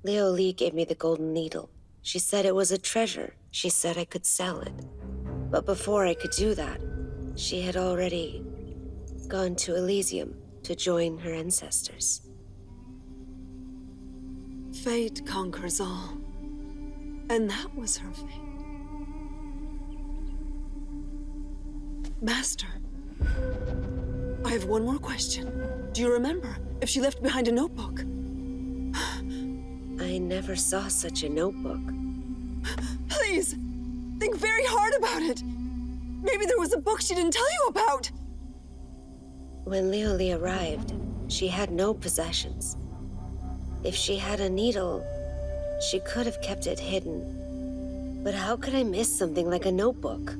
Leo Lee gave me the golden needle. She said it was a treasure. She said I could sell it. But before I could do that, she had already gone to Elysium to join her ancestors. Fate conquers all. And that was her fate. Master, I have one more question. Do you remember if she left behind a notebook? I never saw such a notebook. Please, think very hard about it. Maybe there was a book she didn't tell you about. When Leo Lee arrived, she had no possessions. If she had a needle, she could have kept it hidden. But how could I miss something like a notebook?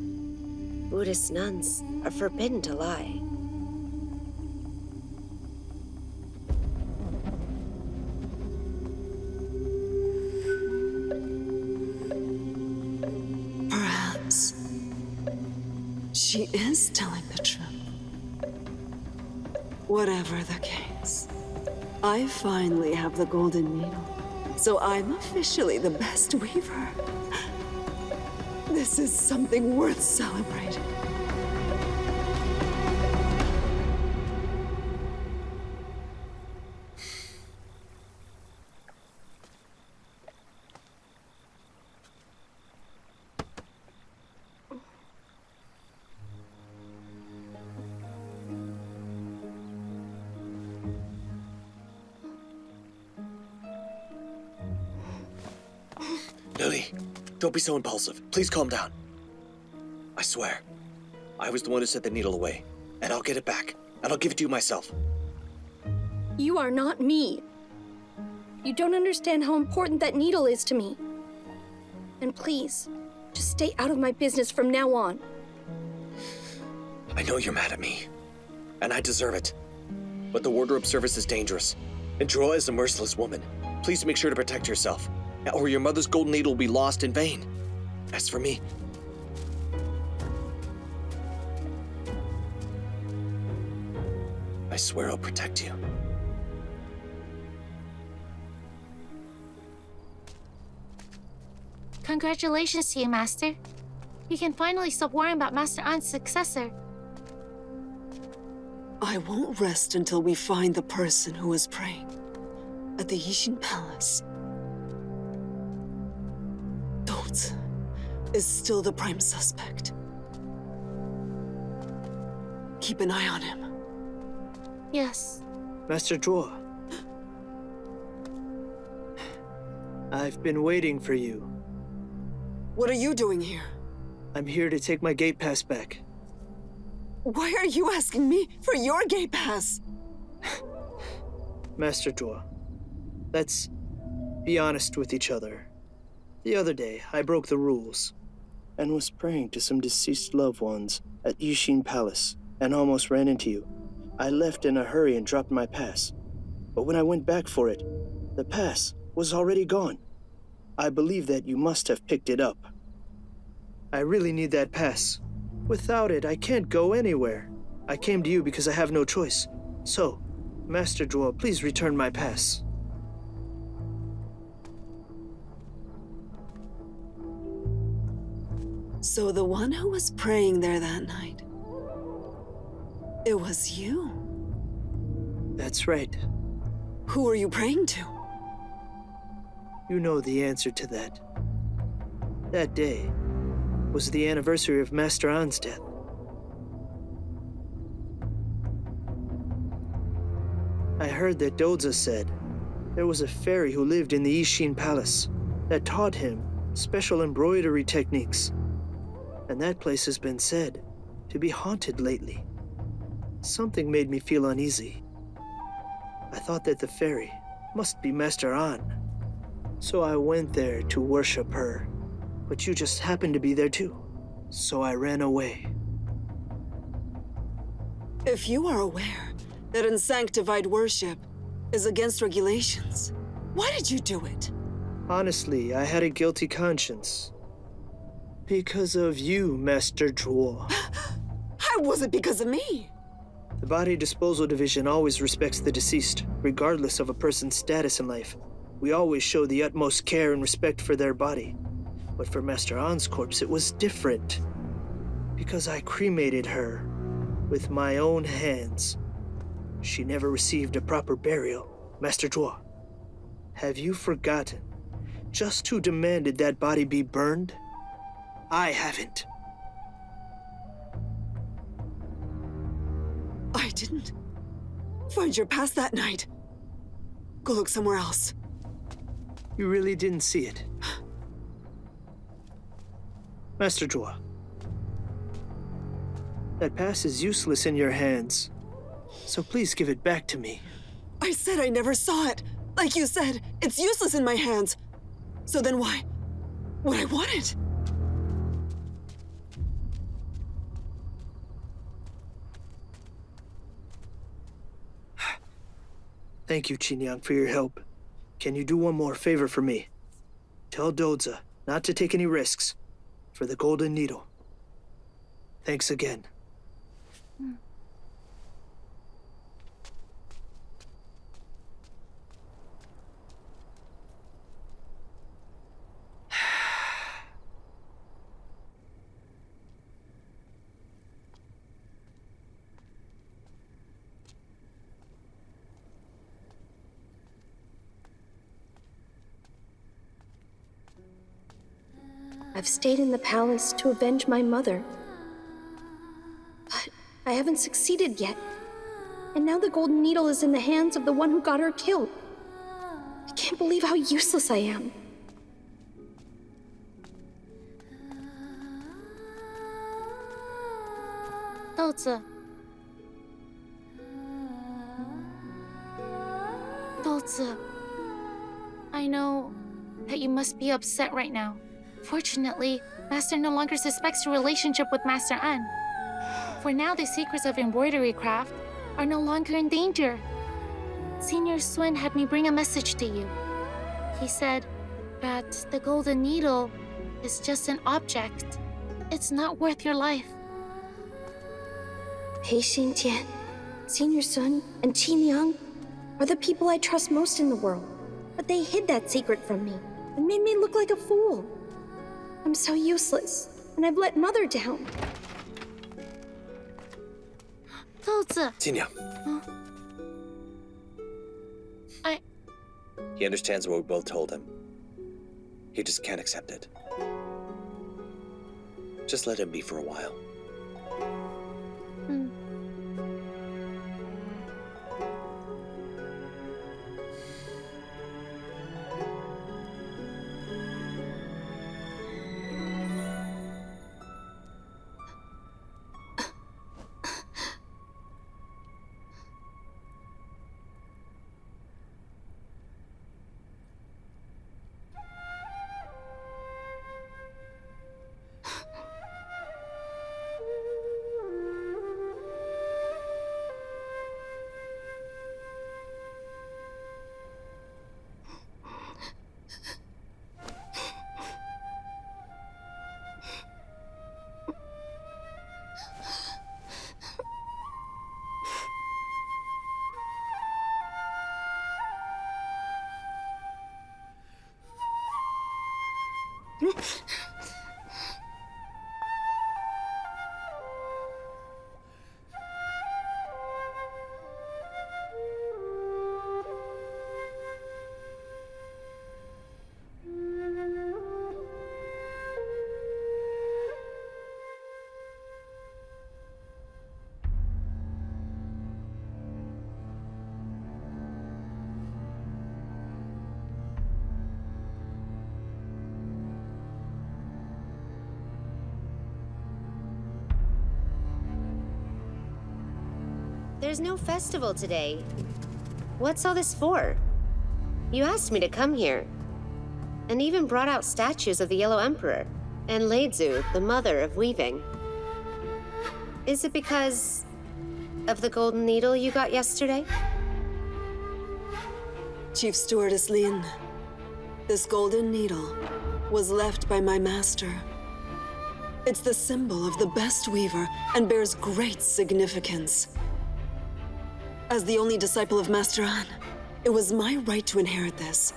Buddhist nuns are forbidden to lie. Perhaps she is telling the truth. Whatever the case, I finally have the golden needle, so I'm officially the best weaver. This is something worth celebrating. Lily, don't be so impulsive. Please calm down. I swear, I was the one who set the needle away, and I'll get it back, and I'll give it to you myself. You are not me. You don't understand how important that needle is to me. And please, just stay out of my business from now on. I know you're mad at me, and I deserve it. But the wardrobe service is dangerous, and Droa is a merciless woman. Please make sure to protect yourself, or your mother's golden needle will be lost in vain. As for me, I swear I'll protect you. Congratulations to you, Master. You can finally stop worrying about Master An's successor. I won't rest until we find the person who was praying at the Yishin Palace. Dodes is still the prime suspect. Keep an eye on him. Yes. Master Droa. I've been waiting for you. What are you doing here? I'm here to take my gate pass back. Why are you asking me for your gate pass? Master Droa, let's be honest with each other. The other day, I broke the rules and was praying to some deceased loved ones at Yishin Palace and almost ran into you. I left in a hurry and dropped my pass. But when I went back for it, the pass was already gone. I believe that you must have picked it up. I really need that pass. Without it, I can't go anywhere. I came to you because I have no choice. So, Master Droa, please return my pass. So the one who was praying there that night, it was you. That's right. Who are you praying to? You know the answer to that. That day was the anniversary of Master An's death. I heard that Dodza said there was a fairy who lived in the Yishin Palace that taught him special embroidery techniques. And that place has been said to be haunted lately. Something made me feel uneasy. I thought that the fairy must be Master An. So I went there to worship her. But you just happened to be there too. So I ran away. If you are aware that unsanctified worship is against regulations, why did you do it? Honestly, I had a guilty conscience. Because of you, Master Droa. How was it because of me? The Body Disposal Division always respects the deceased, regardless of a person's status in life. We always show the utmost care and respect for their body. But for Master An's corpse, it was different. Because I cremated her with my own hands. She never received a proper burial. Master Zhuo, have you forgotten just who demanded that body be burned? I haven't. I didn't find your past that night. Go look somewhere else. You really didn't see it. Master Zhuo, that pass is useless in your hands, so please give it back to me. I said I never saw it. Like you said, it's useless in my hands. So then why would I want it? Thank you, Qingyang, for your help. Can you do one more favor for me? Tell Doza not to take any risks for the Golden Needle. Thanks again. I've stayed in the palace to avenge my mother. But I haven't succeeded yet. And now the Golden Needle is in the hands of the one who got her killed. I can't believe how useless I am. Doza. Doza. I know that you must be upset right now. Fortunately, Master no longer suspects your relationship with Master An. For now, the secrets of embroidery craft are no longer in danger. Senior Swin had me bring a message to you. He said that the Golden Needle is just an object. It's not worth your life. Pei Xintian, Senior Sun, and Qin Yang are the people I trust most in the world. But they hid that secret from me and made me look like a fool. I'm so useless, and I've let Mother down. Doza. Qingyang. Huh? He understands what we both told him. He just can't accept it. Just let him be for a while. There's no festival today. What's all this for? You asked me to come here, and even brought out statues of the Yellow Emperor and Leizu, the mother of weaving. Is it because of the Golden Needle you got yesterday? Chief Stewardess Lin, this Golden Needle was left by my master. It's the symbol of the best weaver and bears great significance. As the only disciple of Master An, it was my right to inherit this.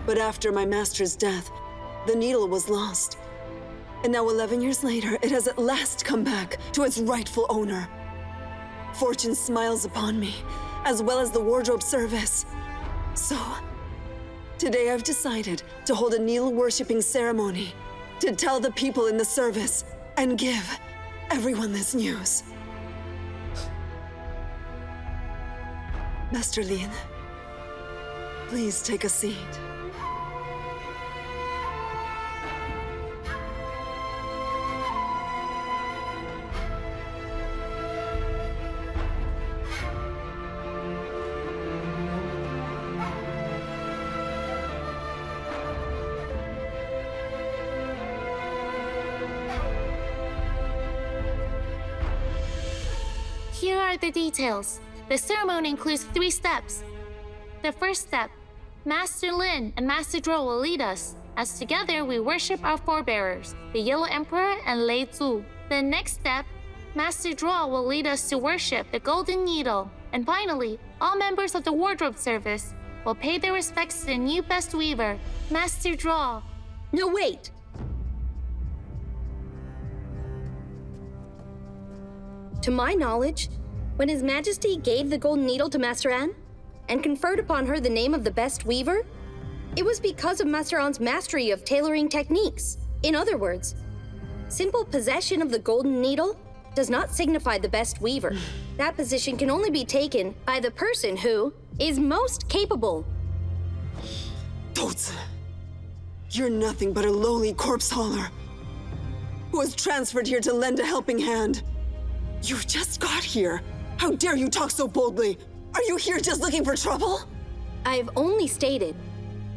But after my master's death, the needle was lost. And now 11 years later, it has at last come back to its rightful owner. Fortune smiles upon me, as well as the wardrobe service. So, today I've decided to hold a needle-worshipping ceremony to tell the people in the service and give everyone this news. Master Lin, please take a seat. Here are the details. The ceremony includes 3 steps. The first step, Master Lin and Master Zhuo will lead us, as together we worship our forebearers, the Yellow Emperor and Lei Zu. The next step, Master Zhuo will lead us to worship the Golden Needle. And finally, all members of the wardrobe service will pay their respects to the new best weaver, Master Zhuo. No, wait! To my knowledge, when His Majesty gave the Golden Needle to Master An and conferred upon her the name of the best weaver, it was because of Master An's mastery of tailoring techniques. In other words, simple possession of the Golden Needle does not signify the best weaver. That position can only be taken by the person who is most capable. Dozi, you're nothing but a lowly corpse hauler who was transferred here to lend a helping hand. You just got here. How dare you talk so boldly? Are you here just looking for trouble? I've only stated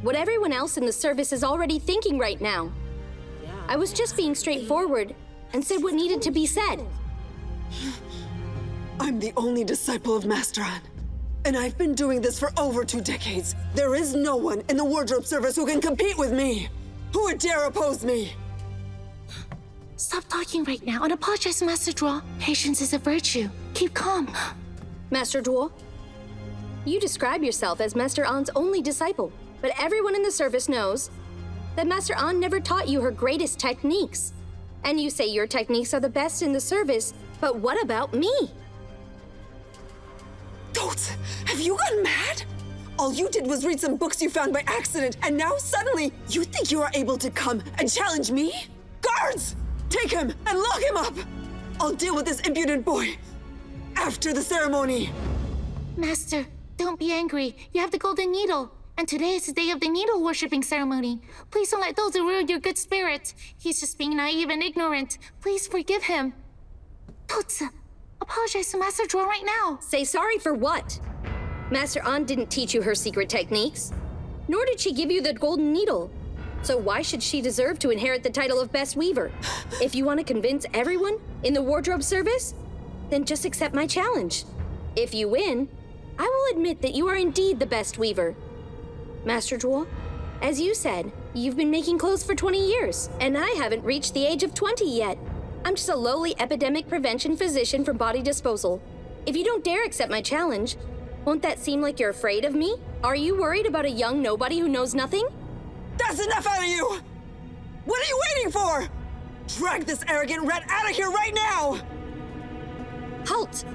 what everyone else in the service is already thinking right now. I was just being straightforward and said what needed to be said. I'm the only disciple of Master An, and I've been doing this for over 2 decades. There is no one in the wardrobe service who can compete with me. Who would dare oppose me? Stop talking right now and apologize to Master Zhuo. Patience is a virtue. Keep calm. Master Zhuo, you describe yourself as Master An's only disciple, but everyone in the service knows that Master An never taught you her greatest techniques. And you say your techniques are the best in the service, but what about me? Dozi, have you gone mad? All you did was read some books you found by accident, and now suddenly you think you are able to come and challenge me? Guards! Take him and lock him up! I'll deal with this impudent boy after the ceremony. Master, don't be angry. You have the Golden Needle. And today is the day of the needle worshipping ceremony. Please don't let those ruin your good spirit. He's just being naive and ignorant. Please forgive him. Dozi, apologize to Master Zhuo right now. Say sorry for what? Master An didn't teach you her secret techniques, nor did she give you the Golden Needle. So why should she deserve to inherit the title of Best Weaver? If you want to convince everyone in the wardrobe service, then just accept my challenge. If you win, I will admit that you are indeed the best weaver. Master Zhuo, as you said, you've been making clothes for 20 years, and I haven't reached the age of 20 yet. I'm just a lowly epidemic prevention physician from body disposal. If you don't dare accept my challenge, won't that seem like you're afraid of me? Are you worried about a young nobody who knows nothing? That's enough out of you! What are you waiting for? Drag this arrogant rat out of here right now! Halt!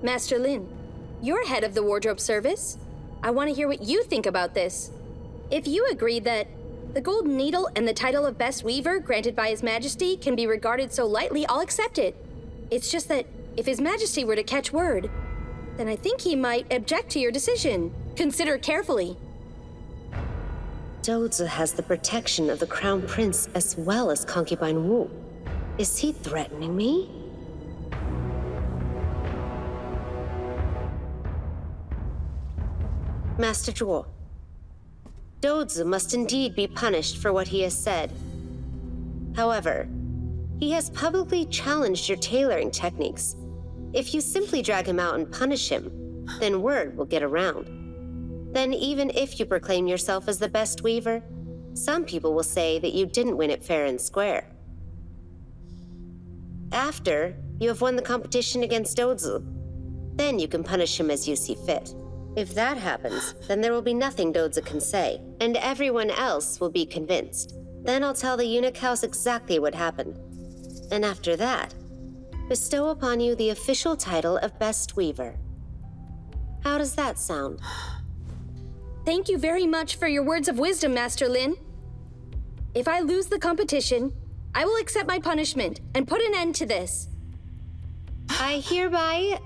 Master Lin, you're head of the wardrobe service. I want to hear what you think about this. If you agree that the Golden Needle and the title of Best Weaver granted by His Majesty can be regarded so lightly, I'll accept it. It's just that if His Majesty were to catch word, then I think he might object to your decision. Consider carefully. Dozi has the protection of the Crown Prince as well as concubine Wu. Is he threatening me? Master Zhuo, Dozi must indeed be punished for what he has said. However, he has publicly challenged your tailoring techniques. If you simply drag him out and punish him, then word will get around. Then even if you proclaim yourself as the best weaver, some people will say that you didn't win it fair and square. After, you have won the competition against Dozi. Then you can punish him as you see fit. If that happens, then there will be nothing Dozi can say, and everyone else will be convinced. Then I'll tell the eunuch house exactly what happened. And after that, bestow upon you the official title of Best Weaver. How does that sound? Thank you very much for your words of wisdom, Master Lin. If I lose the competition, I will accept my punishment and put an end to this. I hereby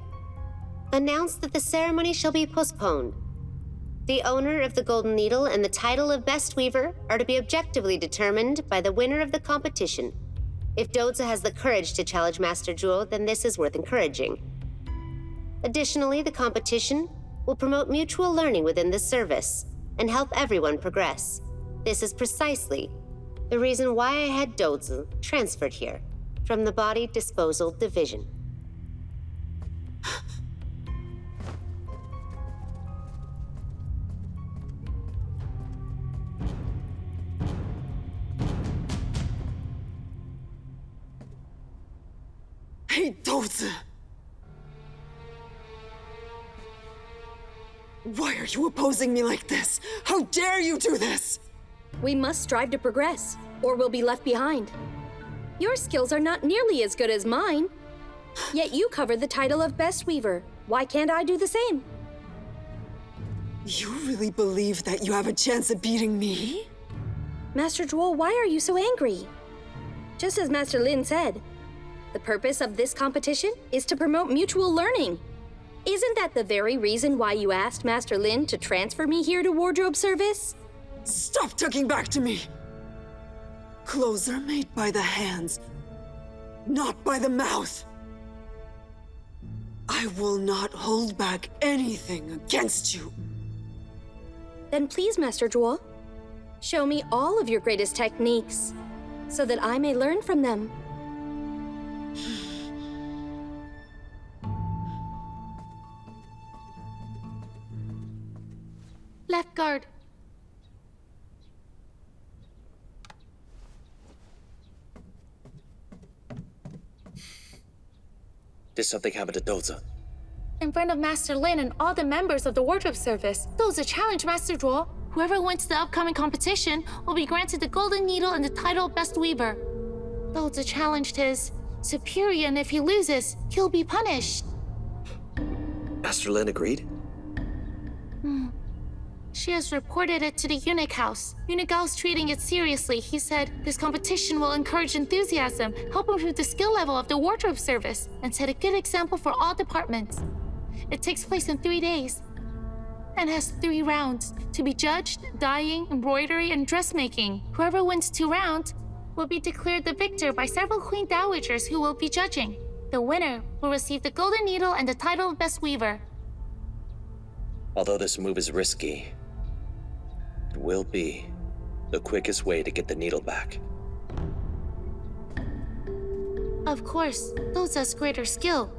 announce that the ceremony shall be postponed. The owner of the Golden Needle and the title of Best Weaver are to be objectively determined by the winner of the competition. If Dozi has the courage to challenge Master Jewel, then this is worth encouraging. Additionally, the competition will promote mutual learning within the service and help everyone progress. This is precisely the reason why I had Dozi transferred here from the Body Disposal Division. Hey, Dozi! Why are you opposing me like this? How dare you do this? We must strive to progress, or we'll be left behind. Your skills are not nearly as good as mine. Yet you cover the title of Best Weaver. Why can't I do the same? You really believe that you have a chance at beating me? Master Jewel, why are you so angry? Just as Master Lin said, the purpose of this competition is to promote mutual learning. Isn't that the very reason why you asked Master Lin to transfer me here to wardrobe service? Stop talking back to me! Clothes are made by the hands, not by the mouth. I will not hold back anything against you. Then please, Master Jewel, show me all of your greatest techniques so that I may learn from them. Left guard. Did something happen to Dozi? In front of Master Lin and all the members of the wardrobe service, Dozi challenged Master Jewel. Whoever wins the upcoming competition will be granted the Golden Needle and the title of Best Weaver. Dozi challenged his superior, and if he loses, he'll be punished. Master Lin agreed? She has reported it to the eunuch house. Eunuch house treating it seriously. He said this competition will encourage enthusiasm, help improve the skill level of the wardrobe service, and set a good example for all departments. It takes place in 3 days and has 3 rounds to be judged: dyeing, embroidery, and dressmaking. Whoever wins 2 rounds will be declared the victor by several queen dowagers who will be judging. The winner will receive the Golden Needle and the title of Best Weaver. Although this move is risky, it will be the quickest way to get the needle back. Of course, Dozi has greater skill.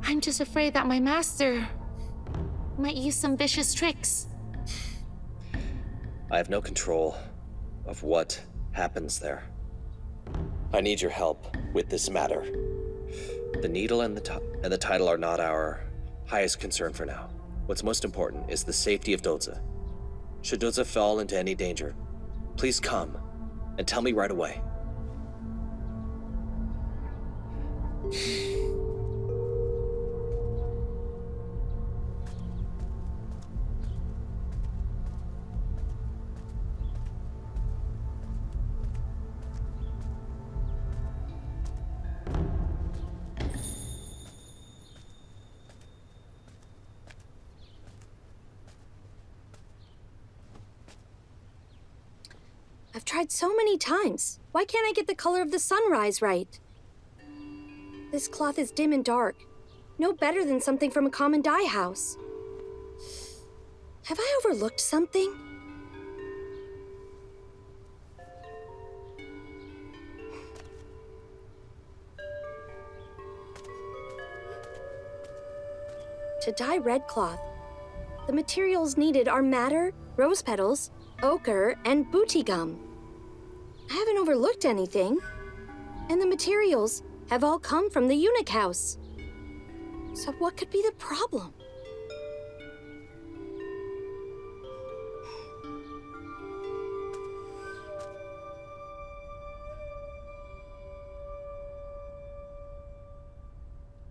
I'm just afraid that my master might use some vicious tricks. I have no control of what happens there. I need your help with this matter. The needle and the title are not our highest concern for now. What's most important is the safety of Dozi. Should Dozi fall into any danger, please come and tell me right away. I've tried so many times. Why can't I get the color of the sunrise right? This cloth is dim and dark. No better than something from a common dye house. Have I overlooked something? To dye red cloth, the materials needed are madder, rose petals, ochre, and booty gum. I haven't overlooked anything. And the materials have all come from the eunuch house. So what could be the problem?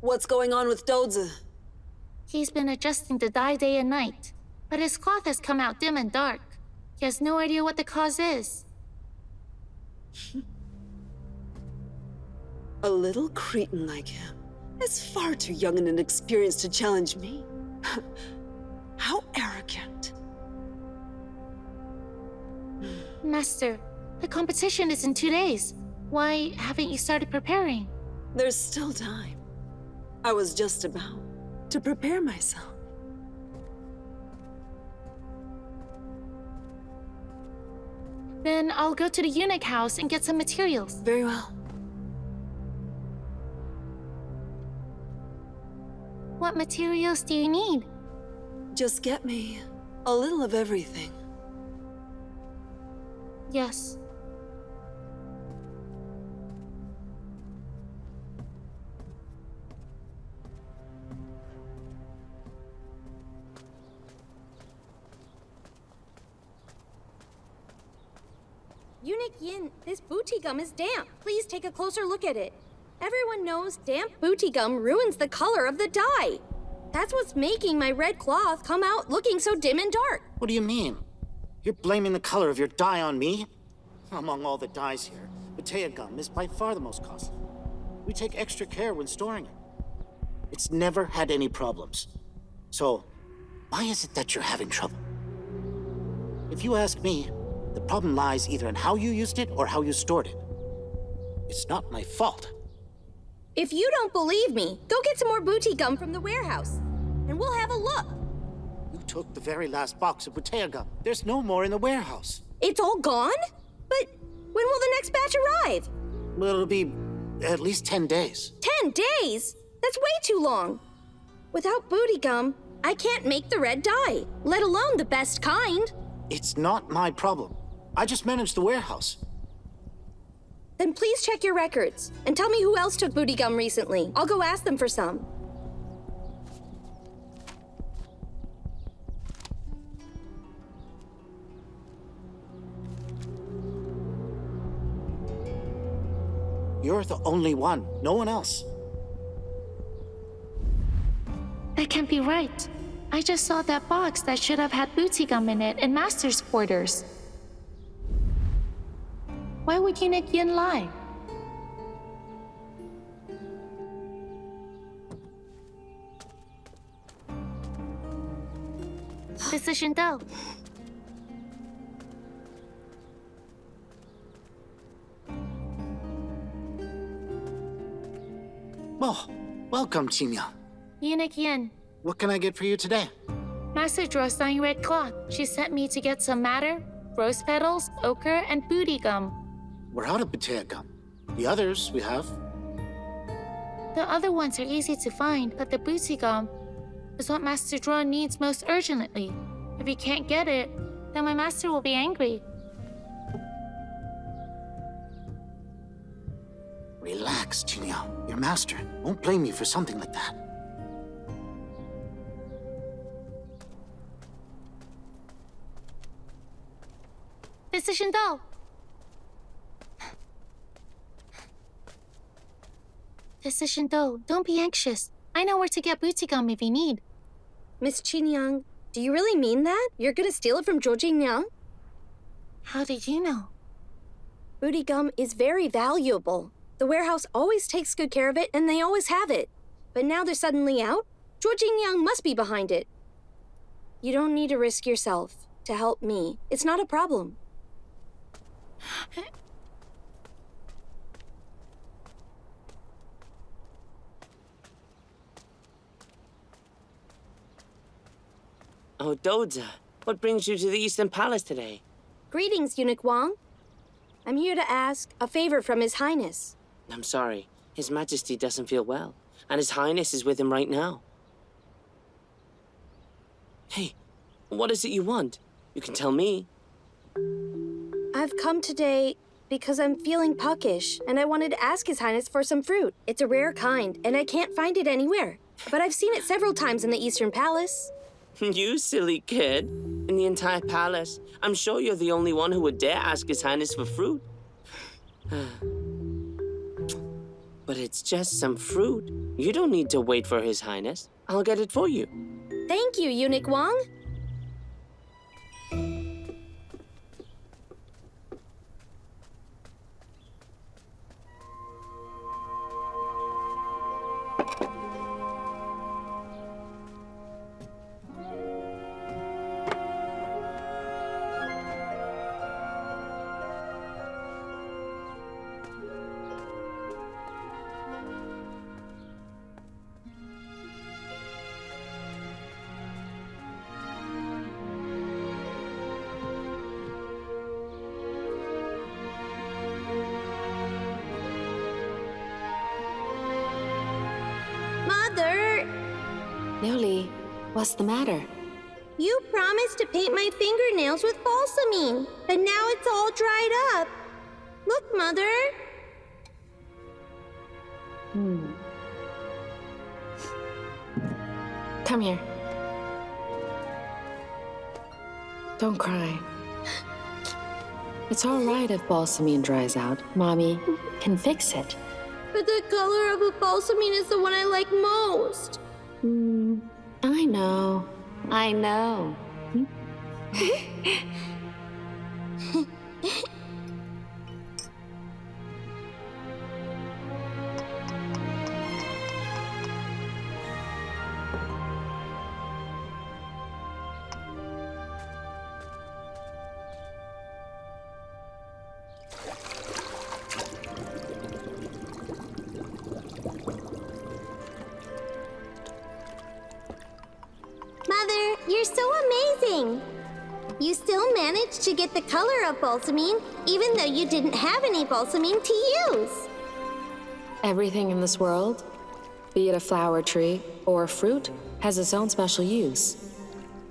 What's going on with Dodza? He's been adjusting the dye day and night, but his cloth has come out dim and dark. He has no idea what the cause is. A little cretin like him is far too young and inexperienced to challenge me. How arrogant. Master, the competition is in 2 days. Why haven't you started preparing? There's still time. I was just about to prepare myself. Then I'll go to the eunuch house and get some materials. Very well. What materials do you need? Just get me a little of everything. Yes. Eunuch Yin, this booty gum is damp. Please take a closer look at it. Everyone knows damp booty gum ruins the color of the dye. That's what's making my red cloth come out looking so dim and dark. What do you mean? You're blaming the color of your dye on me? Among all the dyes here, Batea gum is by far the most costly. We take extra care when storing it. It's never had any problems. So, why is it that you're having trouble? If you ask me, the problem lies either in how you used it or how you stored it. It's not my fault. If you don't believe me, go get some more booty gum from the warehouse, and we'll have a look. You took the very last box of Batea gum. There's no more in the warehouse. It's all gone? But when will the next batch arrive? Well, it'll be at least 10 days. 10 days? That's way too long. Without booty gum, I can't make the red dye, let alone the best kind. It's not my problem. I just manage the warehouse. Then please check your records and tell me who else took booty gum recently. I'll go ask them for some. You're the only one, no one else. That can't be right. I just saw that box that should have had booty gum in it in Master's quarters. Why would Eunuch Yin lie? Decision though. Oh, welcome, Timmy. Eunuch Yin, What can I get for you today? Master draws dyeing red cloth. She sent me to get some madder, rose petals, ochre, and booty gum. We're out of Batea gum. The others we have. The other ones are easy to find, but the booty gum is what Master Draw needs most urgently. If he can't get it, then my master will be angry. Relax, Timmy. Your master won't blame you for something like that. Decision though. Decision though. Don't be anxious. I know where to get booty gum if you need. Miss Chinyang, do you really mean that? You're gonna steal it from Zhuojinyang? How did you know? Booty gum is very valuable. The warehouse always takes good care of it, and they always have it. But now they're suddenly out? Zhuojinyang must be behind it. You don't need to risk yourself to help me. It's not a problem. Oh, Dodza, what brings you to the Eastern Palace today? Greetings, Eunuch Wang. I'm here to ask a favor from His Highness. I'm sorry. His Majesty doesn't feel well, and His Highness is with him right now. Hey, what is it you want? You can tell me. I've come today because I'm feeling puckish, and I wanted to ask His Highness for some fruit. It's a rare kind, and I can't find it anywhere. But I've seen it several times in the Eastern Palace. You silly kid. In the entire palace, I'm sure you're the only one who would dare ask His Highness for fruit. But it's just some fruit. You don't need to wait for His Highness. I'll get it for you. Thank you, Eunuch Wang. Mother! Neoli, what's the matter? You promised to paint my fingernails with balsamine, but now it's all dried up. Look, Mother. Come here. Don't cry. It's all right if balsamine dries out. Mommy can fix it. But the color of a balsamine is the one I like most. I know. I know. Mother, you're so amazing. You still managed to get the color of balsamine, even though you didn't have any balsamine to use. Everything in this world, be it a flower tree or a fruit, has its own special use.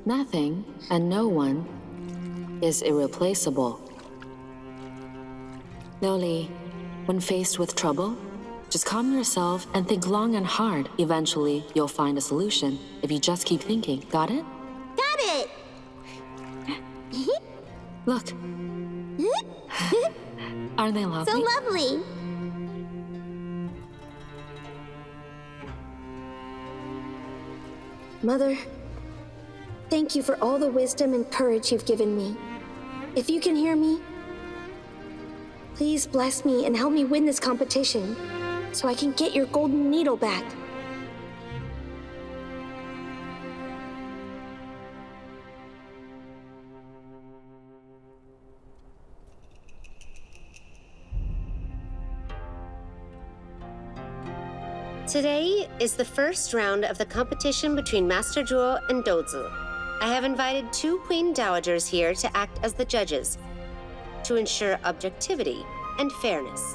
Nothing and no one is irreplaceable. Neoli, when faced with trouble, just calm yourself and think long and hard. Eventually, you'll find a solution if you just keep thinking. Got it? Got it! Look. Aren't they lovely? So lovely. Mother, thank you for all the wisdom and courage you've given me. If you can hear me, please bless me and help me win this competition so I can get your golden needle back. Today is the first round of the competition between Master Zhuo and Dozi. I have invited 2 Queen Dowagers here to act as the judges to ensure objectivity and fairness.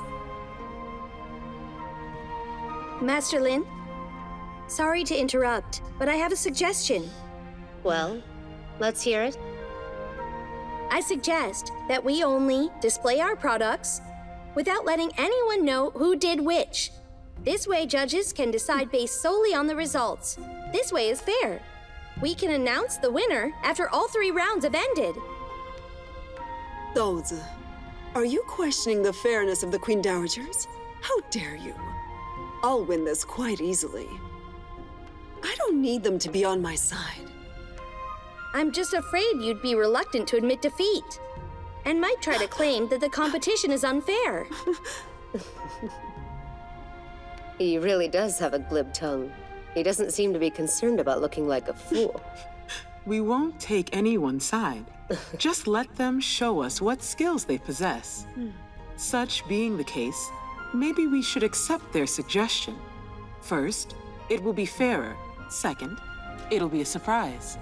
Master Lin, sorry to interrupt, but I have a suggestion. Well, let's hear it. I suggest that we only display our products without letting anyone know who did which. This way, judges can decide based solely on the results. This way is fair. We can announce the winner after all 3 rounds have ended. Dozi, are you questioning the fairness of the Queen Dowagers? How dare you? I'll win this quite easily. I don't need them to be on my side. I'm just afraid you'd be reluctant to admit defeat and might try to claim that the competition is unfair. He really does have a glib tongue. He doesn't seem to be concerned about looking like a fool. We won't take anyone's side. Just let them show us what skills they possess. Such being the case, maybe we should accept their suggestion. First, it will be fairer. Second, it'll be a surprise.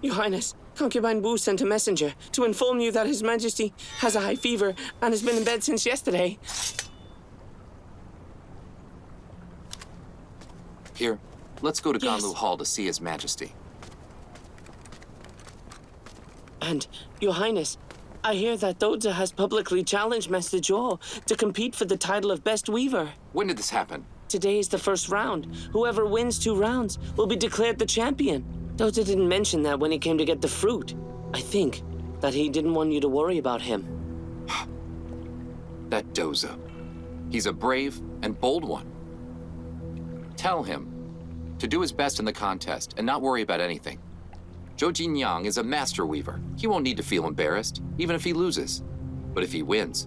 Your Highness, Concubine Wu sent a messenger to inform you that His Majesty has a high fever and has been in bed since yesterday. Here, let's go to Yes. Ganlu Hall to see His Majesty. And, Your Highness, I hear that Doja has publicly challenged Master Zhuo to compete for the title of Best Weaver. When did this happen? Today is the first round. Whoever wins 2 rounds will be declared the champion. Doja didn't mention that when he came to get the fruit. I think that he didn't want you to worry about him. That Doza. He's a brave and bold one. Tell him to do his best in the contest and not worry about anything. Zhou Jinyang is a master weaver. He won't need to feel embarrassed, even if he loses. But if he wins,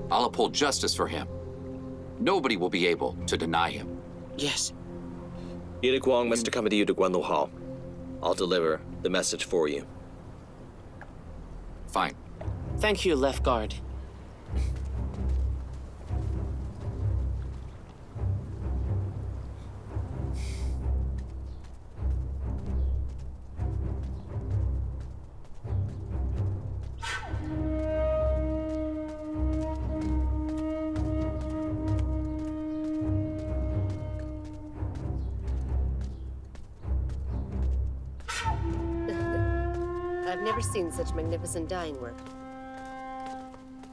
I'll uphold justice for him. Nobody will be able to deny him. Yes. Eunuch Wong must accompany you to Gulnazar Hall. I'll deliver the message for you. Fine. Thank you, Left Guard. I've never seen such magnificent dyeing work.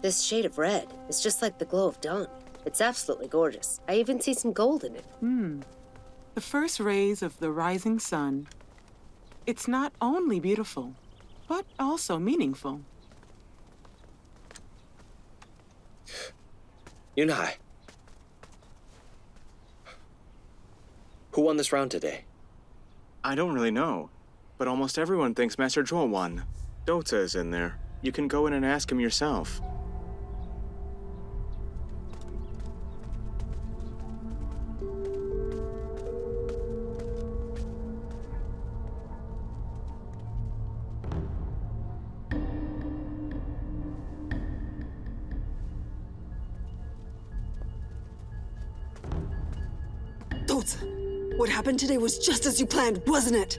This shade of red is just like the glow of dawn. It's absolutely gorgeous. I even see some gold in it. The first rays of the rising sun. It's not only beautiful, but also meaningful. Yunhai. Who won this round today? I don't really know, but almost everyone thinks Master Zhuo won. Dota is in there. You can go in and ask him yourself. Dota, what happened today was just as you planned, wasn't it?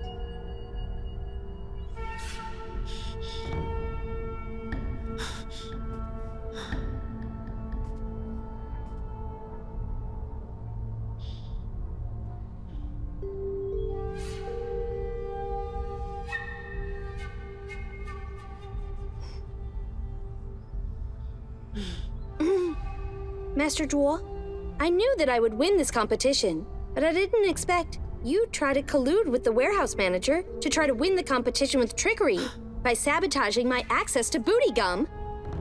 Master Zhuo, I knew that I would win this competition, but I didn't expect you'd try to collude with the warehouse manager to try to win the competition with trickery by sabotaging my access to booty gum.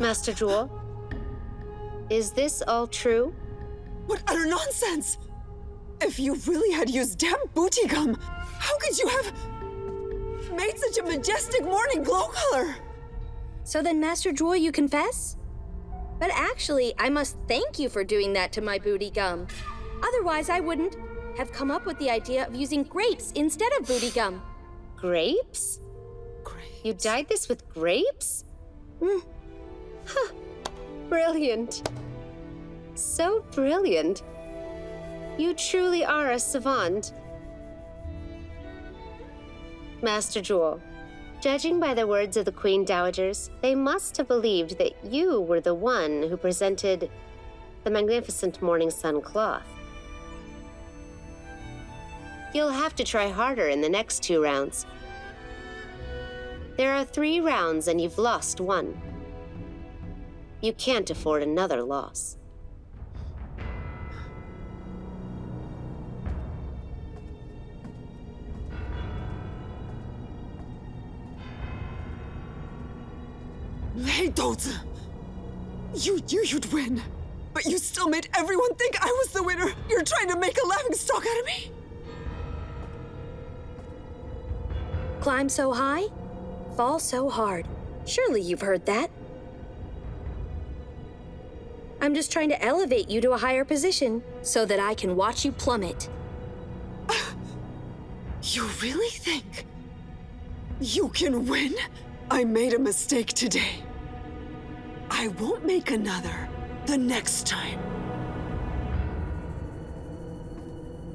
Master Zhuo, is this all true? What utter nonsense! If you really had used damn booty gum, how could you have made such a majestic morning glow color? So then, Master Zhuo, you confess? But actually, I must thank you for doing that to my booty gum. Otherwise, I wouldn't have come up with the idea of using grapes instead of booty gum. Grapes? You dyed this with grapes? Huh. Brilliant. So brilliant. You truly are a savant. Master Zhuo, judging by the words of the Queen Dowagers, they must have believed that you were the one who presented the magnificent morning sun cloth. You'll have to try harder in the next 2 rounds. There are 3 rounds and you've lost 1. You can't afford another loss. Hey, Dota! You knew you'd win, but you still made everyone think I was the winner! You're trying to make a laughingstock out of me? Climb so high, fall so hard. Surely you've heard that. I'm just trying to elevate you to a higher position so that I can watch you plummet. You really think you can win? I made a mistake today. I won't make another the next time.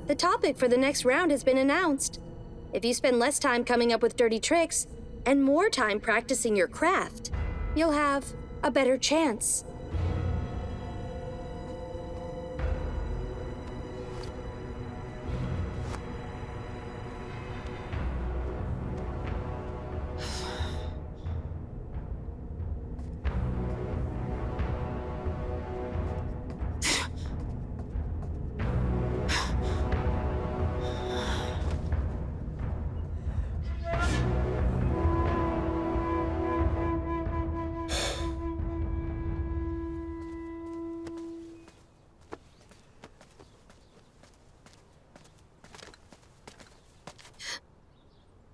The topic for the next round has been announced. If you spend less time coming up with dirty tricks and more time practicing your craft, you'll have a better chance.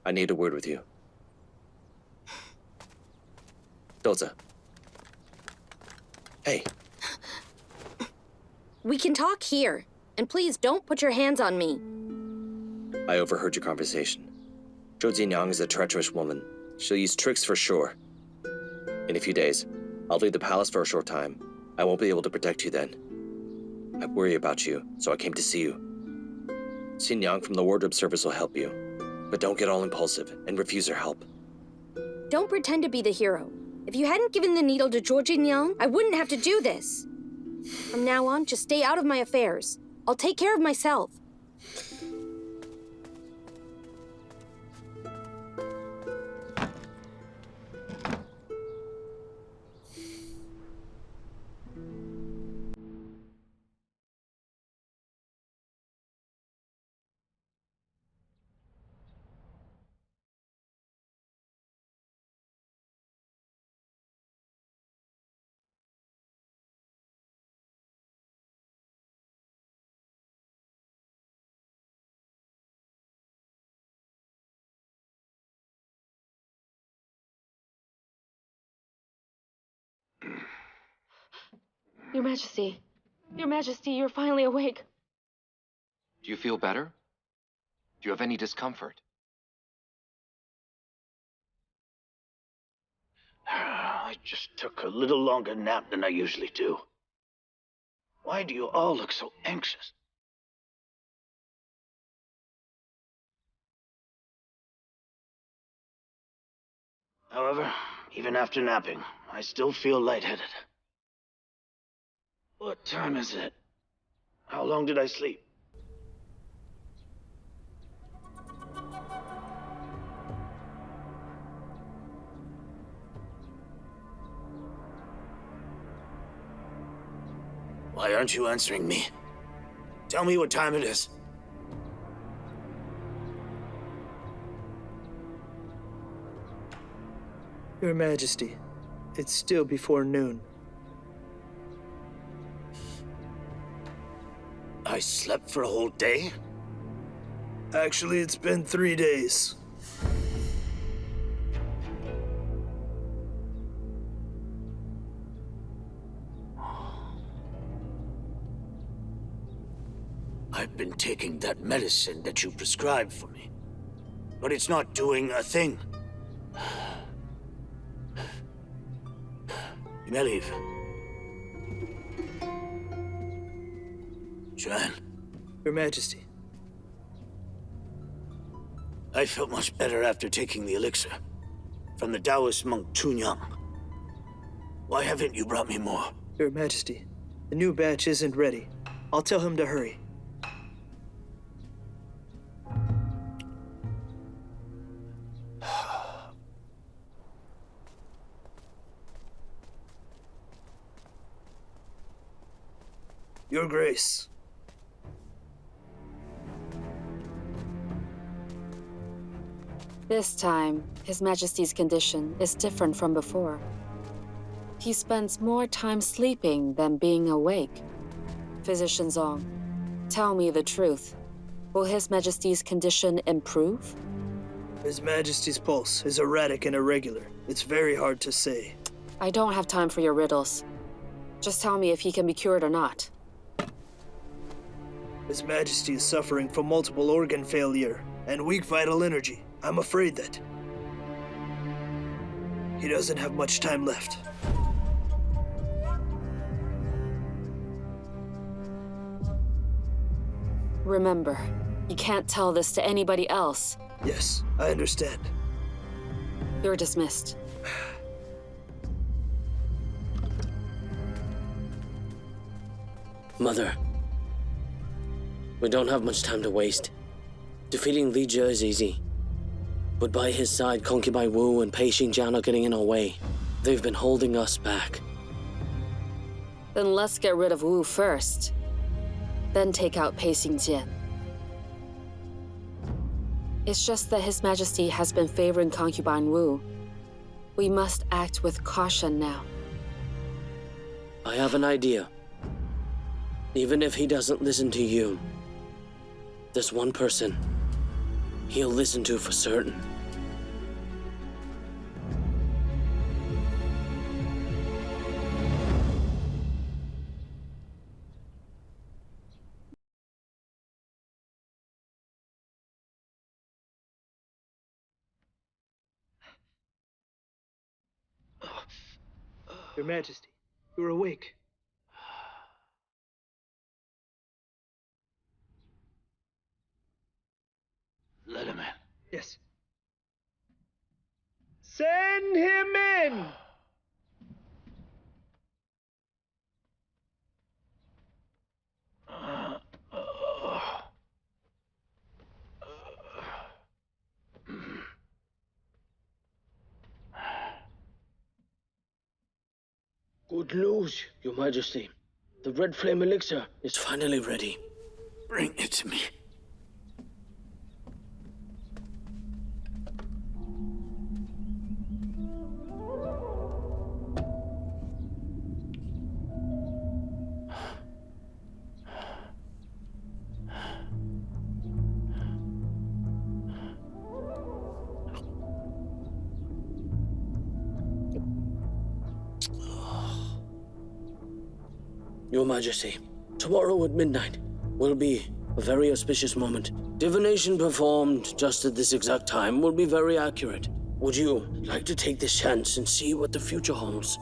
I need a word with you. Doza. Hey. We can talk here. And please don't put your hands on me. I overheard your conversation. Zhou Jinyang is a treacherous woman. She'll use tricks for sure. In a few days, I'll leave the palace for a short time. I won't be able to protect you then. I worry about you, so I came to see you. Xinyang from the wardrobe service will help you. But don't get all impulsive and refuse her help. Don't pretend to be the hero. If you hadn't given the needle to Zhou Jinyang, I wouldn't have to do this. From now on, just stay out of my affairs. I'll take care of myself. Your Majesty. Your Majesty, you're finally awake. Do you feel better? Do you have any discomfort? I just took a little longer nap than I usually do. Why do you all look so anxious? However, even after napping, I still feel lightheaded. What time is it? How long did I sleep? Why aren't you answering me? Tell me what time it is. Your Majesty, it's still before noon. I slept for a whole day? Actually, it's been 3 days. I've been taking that medicine that you prescribed for me, but it's not doing a thing. You may leave. Juan. Your Majesty. I felt much better after taking the elixir from the Taoist monk Chunyang. Why haven't you brought me more? Your Majesty, the new batch isn't ready. I'll tell him to hurry. Your Grace. This time, His Majesty's condition is different from before. He spends more time sleeping than being awake. Physician Zong, tell me the truth. Will His Majesty's condition improve? His Majesty's pulse is erratic and irregular. It's very hard to say. I don't have time for your riddles. Just tell me if he can be cured or not. His Majesty is suffering from multiple organ failure and weak vital energy. I'm afraid that he doesn't have much time left. Remember, you can't tell this to anybody else. Yes, I understand. You're dismissed. Mother, we don't have much time to waste. Defeating Li Jie is easy. But by his side, concubine Wu and Pei Xingjian are getting in our way. They've been holding us back. Then let's get rid of Wu first. Then take out Pei Xingjian. It's just that His Majesty has been favoring concubine Wu. We must act with caution now. I have an idea. Even if he doesn't listen to you, there's one person he'll listen to for certain. Your Majesty, you're awake. Let him in. Yes. Send him in! Good news, Your Majesty. The Red Flame Elixir is finally ready. Bring it to me. Your Majesty, tomorrow at midnight will be a very auspicious moment. Divination performed just at this exact time will be very accurate. Would you like to take this chance and see what the future holds?